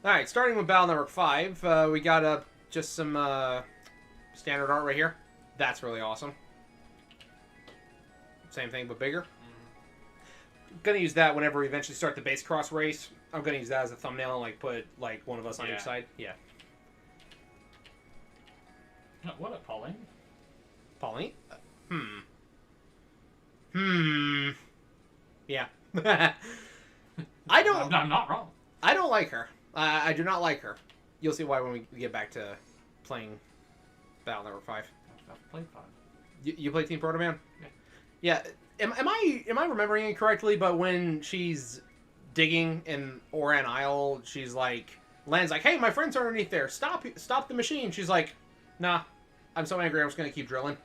Alright, starting with Battle Network 5, we got just some standard art right here. That's really awesome. Same thing, but bigger. Gonna use that whenever we eventually start the base cross race. I'm gonna use that as a thumbnail and like put like one of us on each side. Yeah. What a Pauline? Pauline? Yeah. I don't. I'm not wrong. I don't like her. I do not like her. You'll see why when we get back to playing Battle Network 5. I've played 5. You play Team Proto Man? Yeah. Yeah. Am I remembering it correctly? But when she's digging in Oran Isle, she's like, Lan's like, "Hey, my friends are underneath there. Stop the machine." She's like, "Nah, I'm so angry. I'm just gonna keep drilling."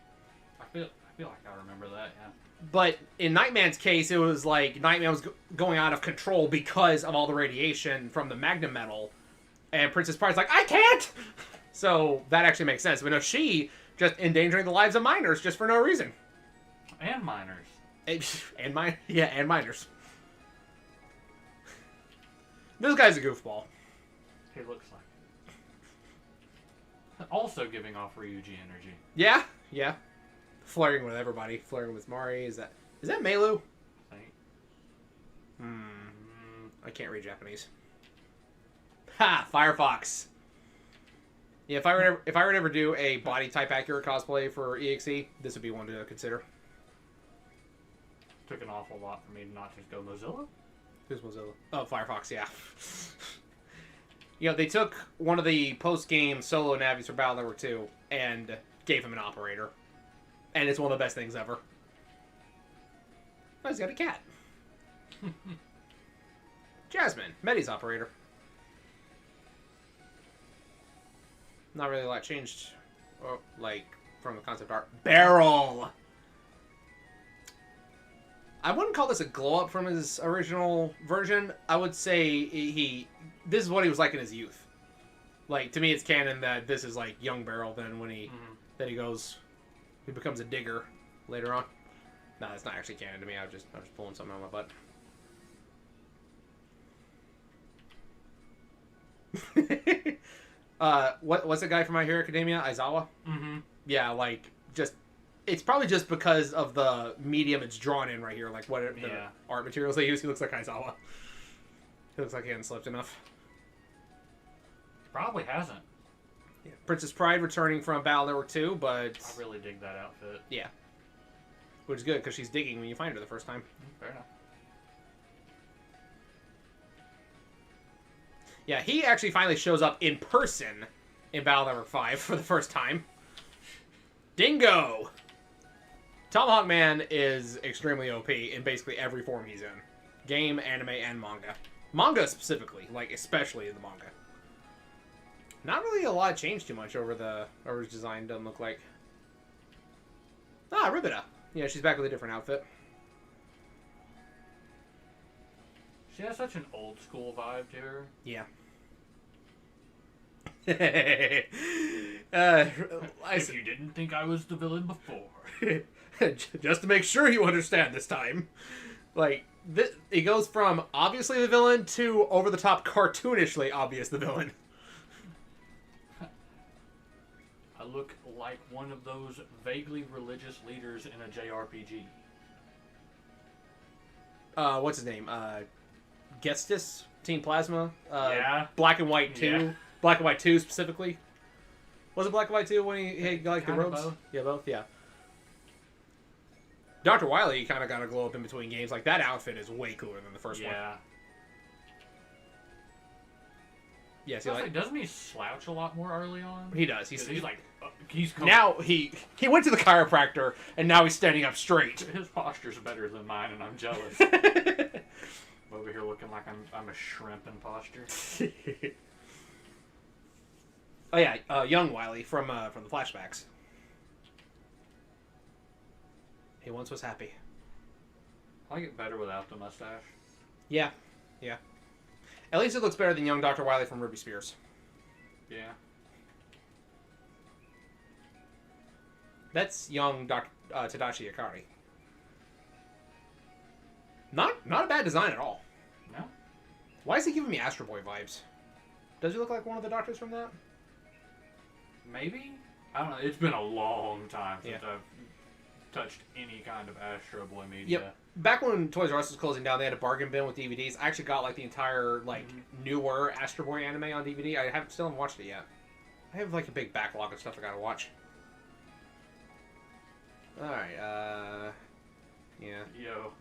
I feel like I remember that. Yeah. But in Nightman's case, it was like Nightman was going out of control because of all the radiation from the magna metal, and Princess Pride's like, "I can't." So that actually makes sense. But no, she just endangering the lives of miners just for no reason. And miners. And miners. This guy's a goofball. He looks like it. Also giving off Ryuji energy. Yeah. Flirting with everybody. Flirting with Mari. Is that Meilu? I think. I can't read Japanese. Ha! Firefox. Yeah, if I were to ever do a body type accurate cosplay for EXE, this would be one to consider. Took an awful lot for me to not just go Mozilla. Who's Mozilla? Oh, Firefox, yeah. You know, they took one of the post-game solo navies for Battle Network 2 and gave him an operator. And it's one of the best things ever. Oh, he's got a cat. Jasmine, Medi's operator. Not really a lot changed, like, from the concept art. Barrel! I wouldn't call this a glow-up from his original version. I would say this is what he was like in his youth. Like, to me, it's canon that this is, like, young Barrel than when he becomes a digger later on. No, it's not actually canon to me. I'm just pulling something out of my butt. What's the guy from My Hero Academia? Aizawa? Mm-hmm. Yeah, like, it's probably just because of the medium it's drawn in right here, like what the art materials they use. He looks like Aizawa. He looks like he hasn't slept enough. Probably hasn't. Yeah. Princess Pride returning from Battle Network 2, but... I really dig that outfit. Yeah. Which is good, because she's digging when you find her the first time. Fair enough. Yeah, he actually finally shows up in person in Battle Network 5 for the first time. Dingo! Tomahawk Man is extremely OP in basically every form he's in. Game, anime, and manga. Manga specifically, like especially in the manga. Not really a lot changed too much over his design, doesn't look like. Ah, Ribita. Yeah, she's back with a different outfit. She has such an old school vibe to her. Yeah. If you didn't think I was the villain before. Just to make sure you understand this time. Like, it goes from obviously the villain to over-the-top cartoonishly obvious the villain. I look like one of those vaguely religious leaders in a JRPG. What's his name? Gestis? Team Plasma? Yeah. Black and White 2? Yeah. Black and White 2 specifically? Was it Black and White 2 when he got like the robes? Both. Yeah, both? Yeah. Dr. Wily kind of got to glow up in between games. Like, that outfit is way cooler than the first one. Yeah. Yeah, see, like, doesn't he slouch a lot more early on? He does. He's like, he's coming. Now he went to the chiropractor and now he's standing up straight. His posture's better than mine, and I'm jealous. Over here looking like I'm a shrimp in posture. Oh yeah, young Wily from the flashbacks. He once was happy. I like it better without the mustache. Yeah. At least it looks better than young Dr. Wily from Ruby Spears. Yeah. That's young Tadashi Akari. Not a bad design at all. No? Why is he giving me Astro Boy vibes? Does he look like one of the doctors from that? Maybe? I don't know. It's been a long time since I've touched any kind of Astro Boy media. Yep. Back when Toys R Us was closing down, they had a bargain bin with DVDs. I actually got like the entire newer Astro Boy anime on DVD. I still haven't watched it yet. I have like a big backlog of stuff I gotta watch. All right. Yeah. Yo.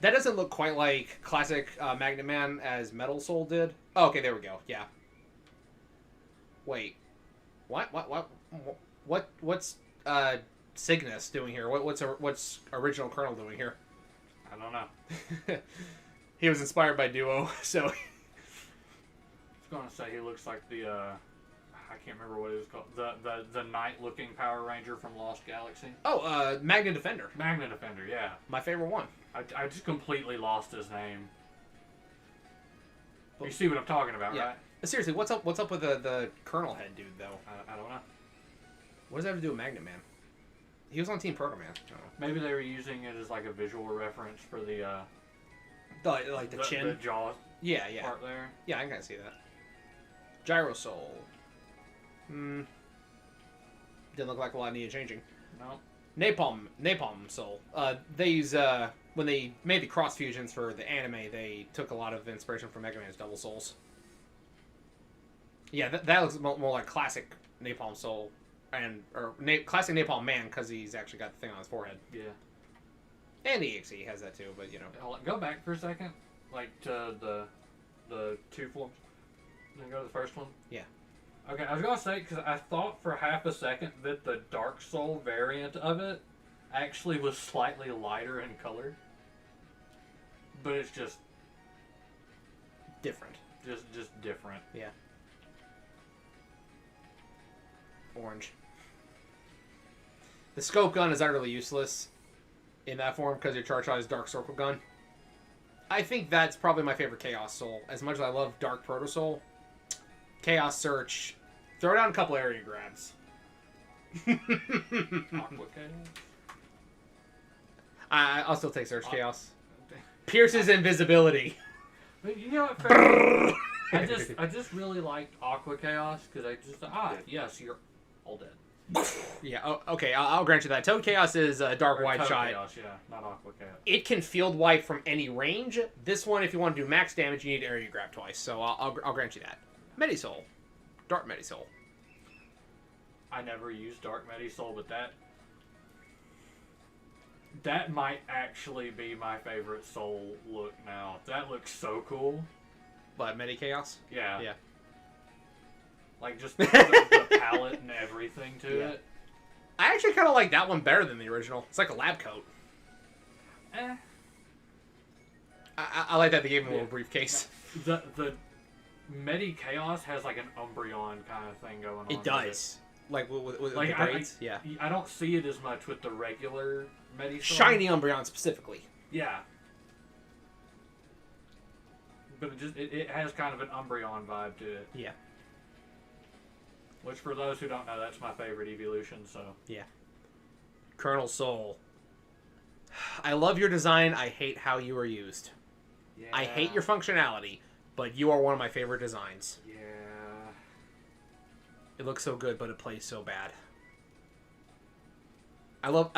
That doesn't look quite like classic MegaMan as Metal Soul did. Oh, okay, there we go. Yeah. Wait. What's Cygnus doing here? What's original Colonel doing here? I don't know. He was inspired by Duo, so. I was going to say he looks like the I can't remember what it was called. The knight-looking Power Ranger from Lost Galaxy. Oh, Magna Defender. Magna Defender, yeah. My favorite one. I just completely lost his name. You see what I'm talking about, right? Seriously, what's up with the Colonel head dude though? I don't know. What does that have to do with Magna Man? He was on Team Proto Man. Maybe they were using it as like a visual reference for the chin, the jaw part there. Yeah, I can kind of see that. Gyro Soul. Didn't look like a lot needed changing. No. Napalm Soul. They use when they made the cross fusions for the anime, they took a lot of inspiration from Mega Man's Double Souls. Yeah, that looks more like classic Napalm Soul, or classic Napalm Man because he's actually got the thing on his forehead. Yeah. And EXE has that too, but you know. Go back for a second, like to the two forms. Then go to the first one. Yeah. Okay, I was gonna say because I thought for half a second that the Dark Soul variant of it actually was slightly lighter in color, but it's just different. Just different. Yeah. Orange. The scope gun is utterly useless in that form because your charge shot is Dark Circle gun. I think that's probably my favorite Chaos Soul. As much as I love Dark Proto Soul, Chaos Search, throw down a couple area grabs. Aqua Chaos. I'll still take Search Chaos. Pierces invisibility. But you know what? I just really liked Aqua Chaos because I just yes, you're all dead. Yeah. Oh, okay. I'll grant you that. Toad Chaos is a dark wide Toad shot. Chaos, yeah, not Aqua Chaos. It can field wipe from any range. This one, if you want to do max damage, you need area grab twice. So I'll grant you that. Medisoul, Dark Medisoul. I never used Dark Medisoul, but that might actually be my favorite Soul look now. That looks so cool. But Medi Chaos? Yeah. Yeah. Like just the palette and everything to it. I actually kind of like that one better than the original. It's like a lab coat. I like that they gave him a little briefcase. The Medi Chaos has like an Umbreon kind of thing going on. It does. Like with like the braids? Yeah. I don't see it as much with the regular Medi. Shiny Umbreon specifically. Yeah. But it has kind of an Umbreon vibe to it. Yeah. Which, for those who don't know, that's my favorite evolution, so... Yeah. Colonel Soul. I love your design. I hate how you are used. Yeah. I hate your functionality, but you are one of my favorite designs. Yeah. It looks so good, but it plays so bad. I love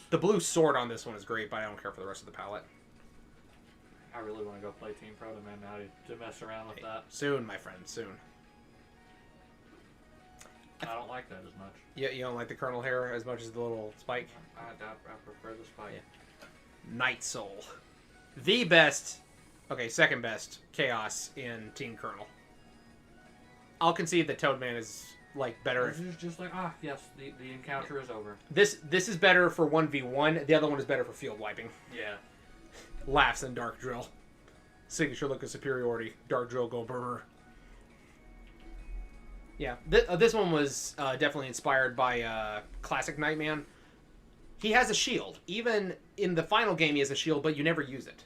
the blue sword on this one is great, but I don't care for the rest of the palette. I really want to go play Team Proto Man now to mess around with that. Soon, my friend, soon. I don't like that as much. Yeah, you don't like the Colonel hair as much as the little spike? I prefer the spike. Yeah. Night Soul. The best, second best Chaos in Team Colonel. I'll concede that Toadman is, better. It's just like, yes, the encounter is over. This is better for 1v1. The other one is better for field wiping. Yeah. Laughs and Dark Drill. Signature look of superiority. Dark Drill go burr. Yeah, this one was definitely inspired by classic Nightman. He has a shield. Even in the final game, he has a shield, but you never use it.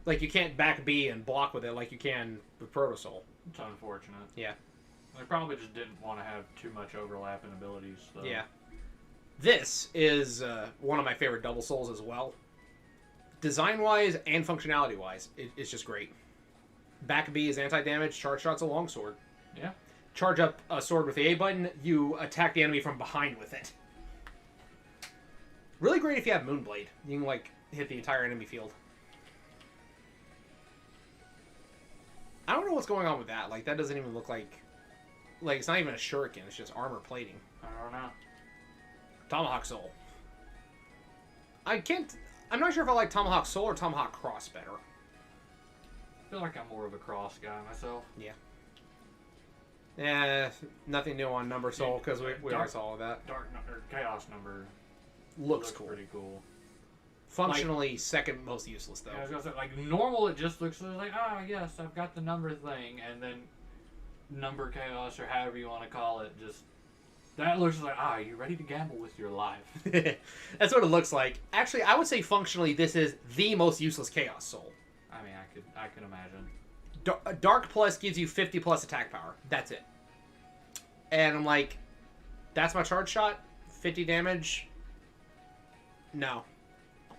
Like, you can't back B and block with it like you can with Proto Soul. It's unfortunate. Yeah. They probably just didn't want to have too much overlap in abilities. So. Yeah. This is one of my favorite Double Souls as well. design-wise and functionality-wise, it's just great. Back B is anti-damage. Charge shot's a longsword. Yeah. Charge up a sword with the A button. You attack the enemy from behind with it. Really great if you have Moonblade. You can, like, hit the entire enemy field. I don't know what's going on with that. Like, that doesn't even look like... Like, it's not even a shuriken. It's just armor plating. I don't know. Tomahawk Soul. I'm not sure if I like Tomahawk Soul or Tomahawk Cross better. I feel like I'm more of a cross guy myself. Yeah. Yeah, nothing new on Number Soul, because we already saw all that. Chaos Number looks cool. Pretty cool. Functionally, like, second most useless, though. Yeah, I was gonna say, like, normal, it just looks like, ah, yes, I've got the number thing, and then Number Chaos, or however you want to call it, just... That looks like, you're ready to gamble with your life. That's what it looks like. Actually, I would say functionally, this is the most useless Chaos Soul. I mean, I can imagine. Dark Plus gives you 50 plus attack power. That's it. And I'm like, that's my charge shot? 50 damage? No.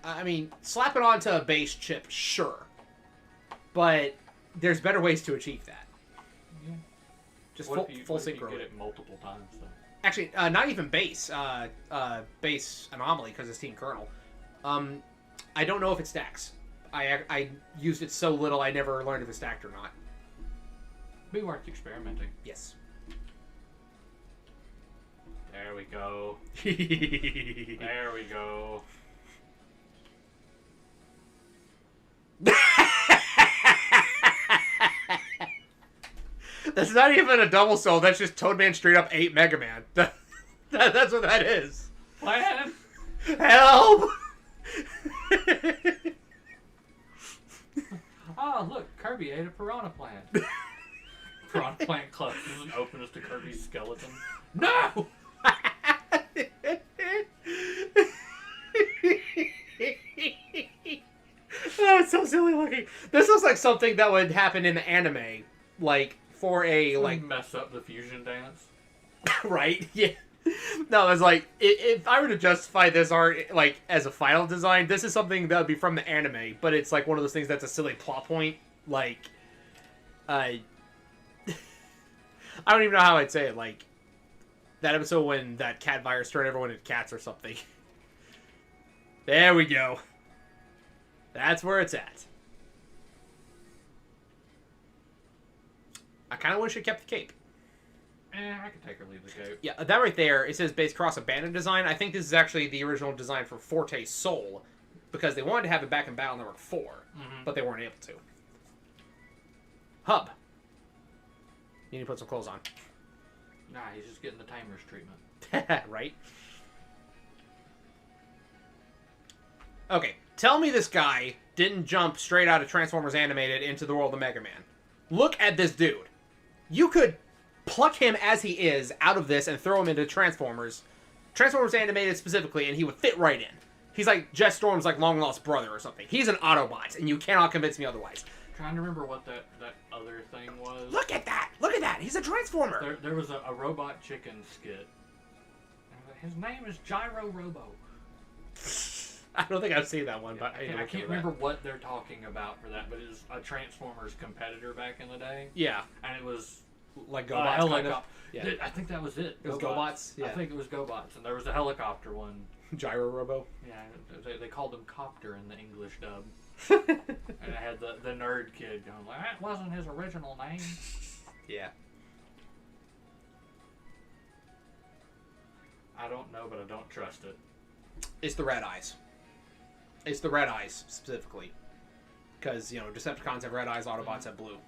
I mean, slap it onto a base chip, sure. But there's better ways to achieve that. Yeah. Just full synchro. You get it multiple times, though? Actually, not even base. Base anomaly, because it's Team Colonel. I don't know if it stacks. I used it so little, I never learned if it stacked or not. Be worth experimenting. Yes. There we go. There we go. That's not even a double soul. That's just Toadman straight up ate Mega Man. That's what that is. Plan. Help! Oh, look, Kirby ate a piranha plant. Piranha plant closes and opens to Kirby's skeleton. No! Oh, it's so silly looking. This looks like something that would happen in the anime, like for a like mess up the fusion dance. Right? Yeah. No, it's like if I were to justify this art like as a final design, this is something that would be from the anime, but it's like one of those things that's a silly plot point. Like, I don't even know how I'd say it. Like that episode when that cat virus turned everyone into cats or something. There we go. That's where it's at. I kind of wish it kept the cape. I could take or leave the cape. Yeah, that right there, it says base cross abandoned design. I think this is actually the original design for Forte Soul, because they wanted to have it back in Battle Network 4, but they weren't able to. Hub. You need to put some clothes on. Nah, he's just getting the Tamer's treatment. Right? Okay, tell me this guy didn't jump straight out of Transformers Animated into the world of Mega Man. Look at this dude. You could pluck him as he is out of this and throw him into Transformers Animated specifically, and he would fit right in. He's like Jet Storm's like long lost brother or something. He's an Autobot, and you cannot convince me otherwise. Trying to remember what that other thing was. Look at that! Look at that! He's a Transformer! There was a Robot Chicken skit. His name is Gyro Robo. I don't think I've seen that one, but I can't remember what they're talking about for that, but it was a Transformers competitor back in the day. Yeah. And it was like GoBots, kind of. Yeah. I think that was it. It was GoBots? Yeah. I think it was GoBots, and there was a helicopter one. Gyro Robo? Yeah, they called him Copter in the English dub. And it had the nerd kid going like, that wasn't his original name. Yeah. I don't know, but I don't trust it. It's the red eyes. It's the red eyes, specifically. Because, you know, Decepticons have red eyes, Autobots have blue.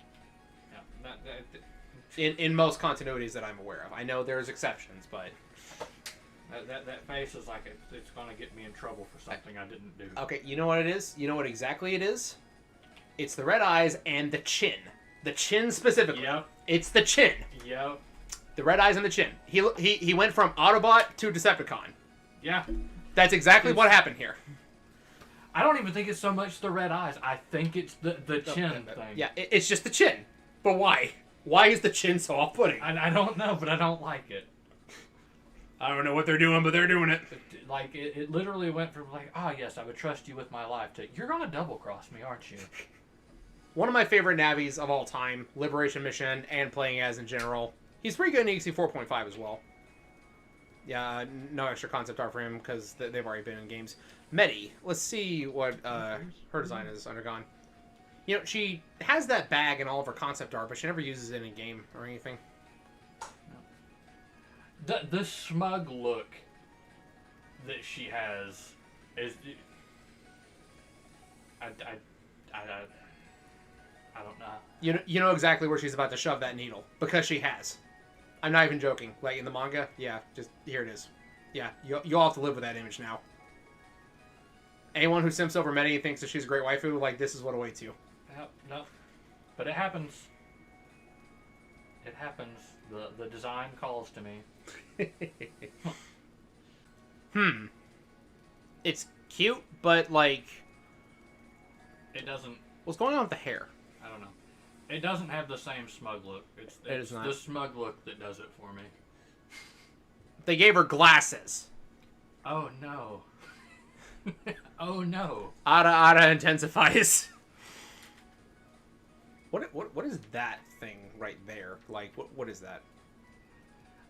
Yeah, in most continuities that I'm aware of. I know there's exceptions, but... That face is like it's going to get me in trouble for something I didn't do. Okay, you know what it is? You know what exactly it is? It's the red eyes and the chin. The chin specifically. Yep. It's the chin. Yep. The red eyes and the chin. He went from Autobot to Decepticon. Yeah. That's exactly what happened here. I don't even think it's so much the red eyes. I think it's the chin thing. Yeah, it's just the chin. But why? Why is the chin so off-putting? I don't know, but I don't like it. I don't know what they're doing, but they're doing it. Like, it literally went from like, ah, yes, I would trust you with my life, to, you're gonna double-cross me, aren't you? One of my favorite Navis of all time, Liberation Mission, and playing as in general. He's pretty good in EXE 4.5 as well. Yeah, no extra concept art for him because they've already been in games. Medi, let's see what her design has undergone. You know, she has that bag in all of her concept art, but she never uses it in game or anything. The smug look that she has is... I don't know. You know exactly where she's about to shove that needle, because she has. I'm not even joking. Like, in the manga, yeah, just, here it is. Yeah, you all have to live with that image now. Anyone who simps over Medi and thinks that she's a great waifu, like, this is what awaits you. Yep, no. But it happens. It happens. The design calls to me. It's cute, but, like... It doesn't... What's going on with the hair? I don't know. It doesn't have the same smug look. It's is not. The smug look that does it for me. They gave her glasses. Oh, no. Oh, no. Ada intensifies. What is that thing right there? Like, what is that?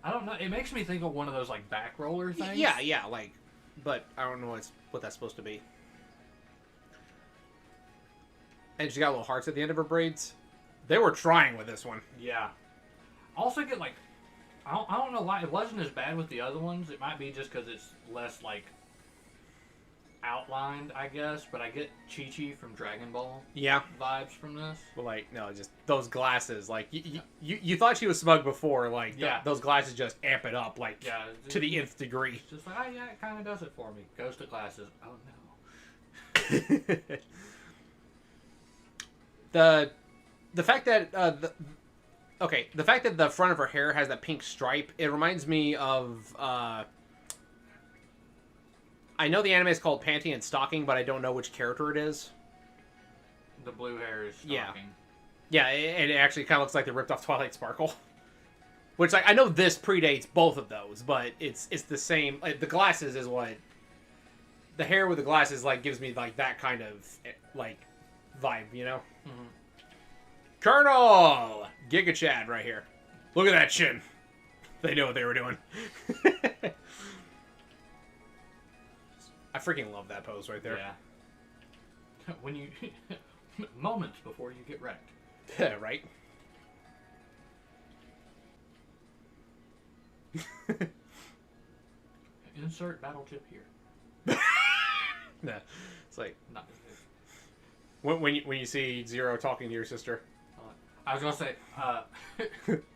I don't know. It makes me think of one of those, like, back roller things. Yeah, like... But I don't know what that's supposed to be. And she got little hearts at the end of her braids. They were trying with this one. Yeah. I also get, like... I don't know why. It wasn't as bad with the other ones. It might be just because it's less, like... outlined, I guess. But I get Chi-Chi from Dragon Ball vibes from this. But, like, no, just those glasses. Like, you thought she was smug before. Like, those glasses just amp it up, like, to the nth degree. It's just like, oh, yeah, it kind of does it for me. Goes to glasses. Oh, no. The fact that the fact that the front of her hair has that pink stripe, it reminds me of I know the anime is called Panty and Stocking, but I don't know which character it is. The blue hair is Stocking. Yeah, it actually kind of looks like they ripped off Twilight Sparkle. Which, like, I know this predates both of those, but it's the same. Like, the glasses is what the hair with the glasses like gives me like that kind of like vibe, you know. Mm-hmm. Colonel Giga Chad right here. Look at that chin. They knew what they were doing. I freaking love that pose right there. Yeah. When you moments before you get wrecked. Right. Insert battle chip here. Nah, it's like Not, when you see Zero talking to your sister. I was gonna say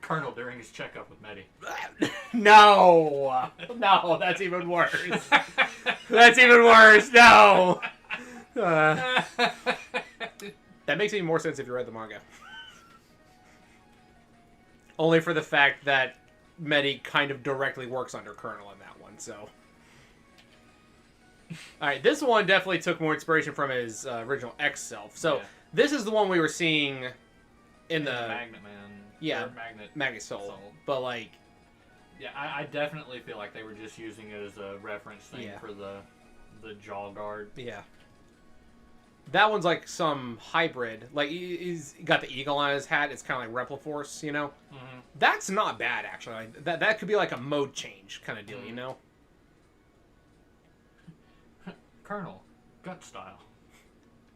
Colonel during his checkup with Medi. No, that's even worse. That's even worse. No. That makes even more sense if you read the manga. Only for the fact that Medi kind of directly works under Colonel in that one, so. Alright, this one definitely took more inspiration from his original X self. So, This is the one we were seeing in the Magnet Man. Yeah, Magnet Soul. But, like... Yeah, I definitely feel like they were just using it as a reference thing for the jaw guard. Yeah. That one's like some hybrid. Like, he's got the eagle on his hat. It's kind of like Repliforce, you know? Mm-hmm. That's not bad, actually. Like, that could be like a mode change kind of deal, you know? Colonel, gut style.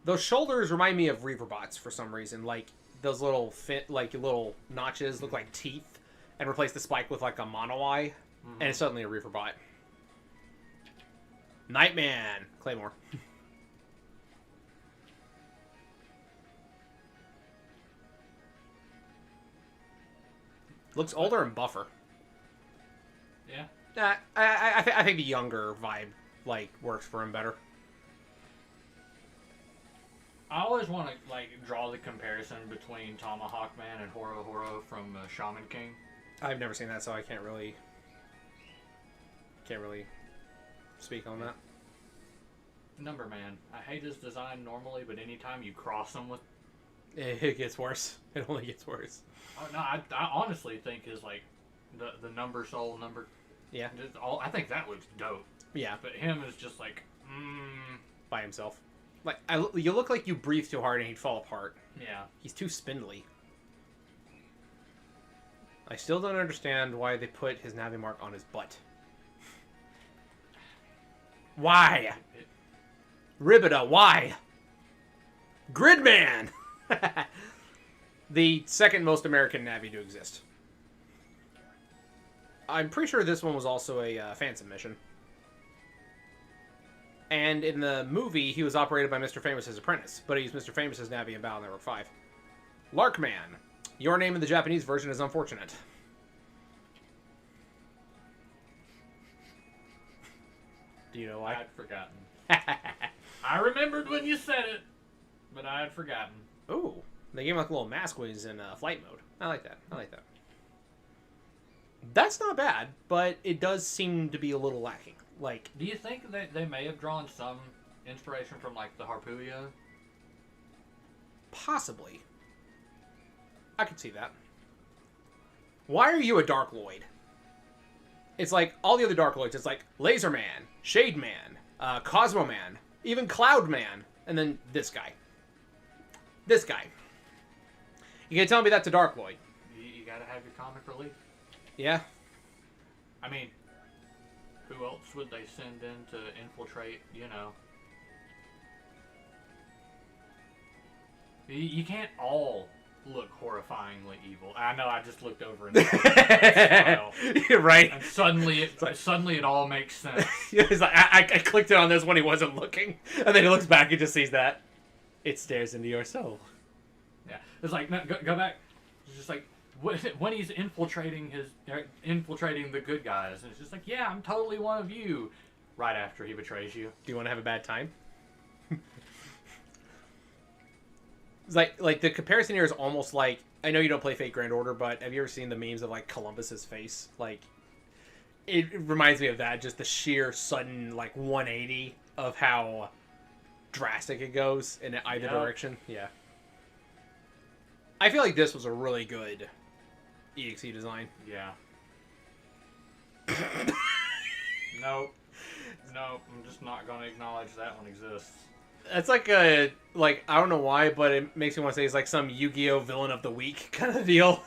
Those shoulders remind me of Reaverbots for some reason. Like, those little little notches look like teeth, and replace the spike with like a mono eye, and it's suddenly a Reaverbot. Nightman Claymore. Looks older and buffer. Yeah. I think the younger vibe like works for him better. I always want to like draw the comparison between Tomahawk Man and Horo Horo from Shaman King. I've never seen that, so I can't really speak on that. Number Man. I hate his design normally, but anytime you cross him with... It gets worse. It only gets worse. Oh, no, I honestly think his, like, the number soul, number... Yeah. I think that looks dope. Yeah. But him is just like, by himself. Like, you look like you breathe too hard and he'd fall apart. Yeah. He's too spindly. I still don't understand why they put his Navi mark on his butt. Why? Ribita, why? Gridman! The second most American Navi to exist. I'm pretty sure this one was also a fan submission. And in the movie, he was operated by Mr. Famous' apprentice, but he used Mr. Famous' Navi in Battle Network 5. Larkman. Your name in the Japanese version is unfortunate. Do you know why? I'd forgotten. I remembered when you said it, but I had forgotten. Ooh. They gave him like a little mask when he's in flight mode. I like that. I like that. That's not bad, but it does seem to be a little lacking. Like, do you think that they may have drawn some inspiration from like the Harpooia? Possibly. I could see that. Why are you a Dark Lloyd? It's like all the other Dark Lloyds. It's like Laser Man, Shade Man, Cosmo Man, even Cloud Man, and then this guy. This guy. You can't tell me that's a Dark Lloyd. You gotta have your comic relief. Yeah. I mean, who else would they send in to infiltrate, you know? You can't all look horrifyingly evil. I know, I just looked over and smile. Right. And suddenly it all makes sense. It's like, I clicked it on this when he wasn't looking, and then he looks back and just sees that. It stares into your soul. Yeah. It's like, no, go back. It's just like, when he's infiltrating the good guys, and it's just like, yeah, I'm totally one of you. Right after he betrays you. Do you want to have a bad time? It's like the comparison here is almost like, I know you don't play Fate Grand Order, but have you ever seen the memes of like Columbus's face? Like, it reminds me of that, just the sheer sudden like 180 of how drastic it goes in either direction. Yeah. I feel like this was a really good EXE design. Yeah. Nope. I'm just not going to acknowledge that one exists. It's like a, like, I don't know why, but it makes me want to say it's like some Yu-Gi-Oh! Villain of the Week kind of deal.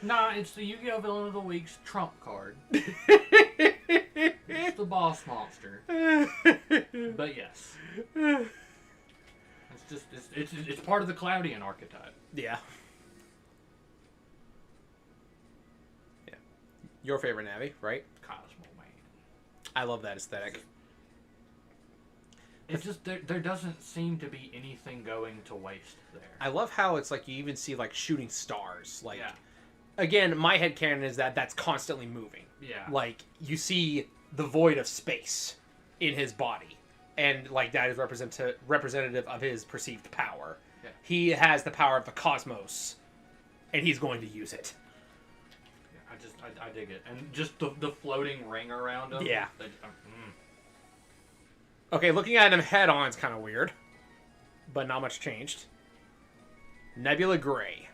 Nah, it's the Yu-Gi-Oh! Villain of the Week's trump card. It's the boss monster. But yes. It's just, it's part of the Cloudian archetype. Yeah. Yeah. Your favorite Navi, right? Cosmo Man. I love that aesthetic. It's just, there doesn't seem to be anything going to waste there. I love how it's like you even see like shooting stars. Like, yeah. Again, my headcanon is that that's constantly moving. Yeah. Like, you see the void of space in his body. And like that is representative of his perceived power. Yeah. He has the power of the cosmos, and he's going to use it. Yeah, I dig it. And just the floating ring around him. Yeah. Okay, looking at him head on is kind of weird, but not much changed. Nebula Gray.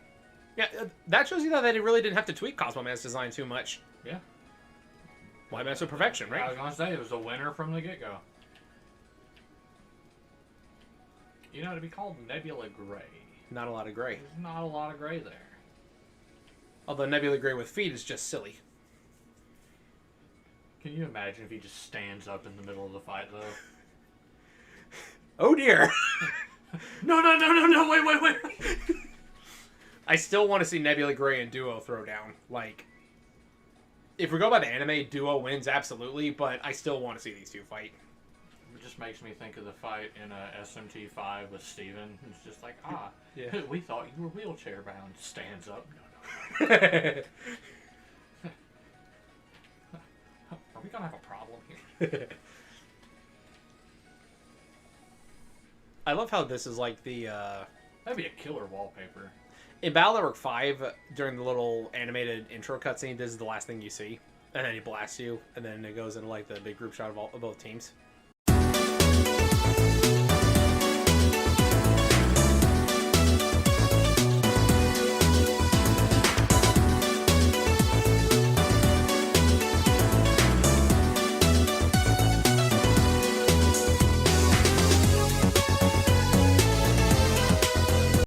Yeah, that shows you that they really didn't have to tweak Cosmo Man's design too much. Yeah. Why mess with perfection, right? I was going to say, it was a winner from the get-go. You know, to be called Nebula Gray. Not a lot of gray. There's not a lot of gray there. Although Nebula Gray with feet is just silly. Can you imagine if he just stands up in the middle of the fight, though? Oh dear! No, wait. I still want to see Nebula Gray and Duo throw down. Like, if we go by the anime, Duo wins absolutely, but I still want to see these two fight. It just makes me think of the fight in SMT5 with Steven. It's just like, yeah. We thought you were wheelchair bound. Stands up. No. Are we gonna have a problem here? I love how this is like the that'd be a killer wallpaper. In Battle Network 5, during the little animated intro cutscene, this is the last thing you see. And then he blasts you, and then it goes into like the big group shot of both teams.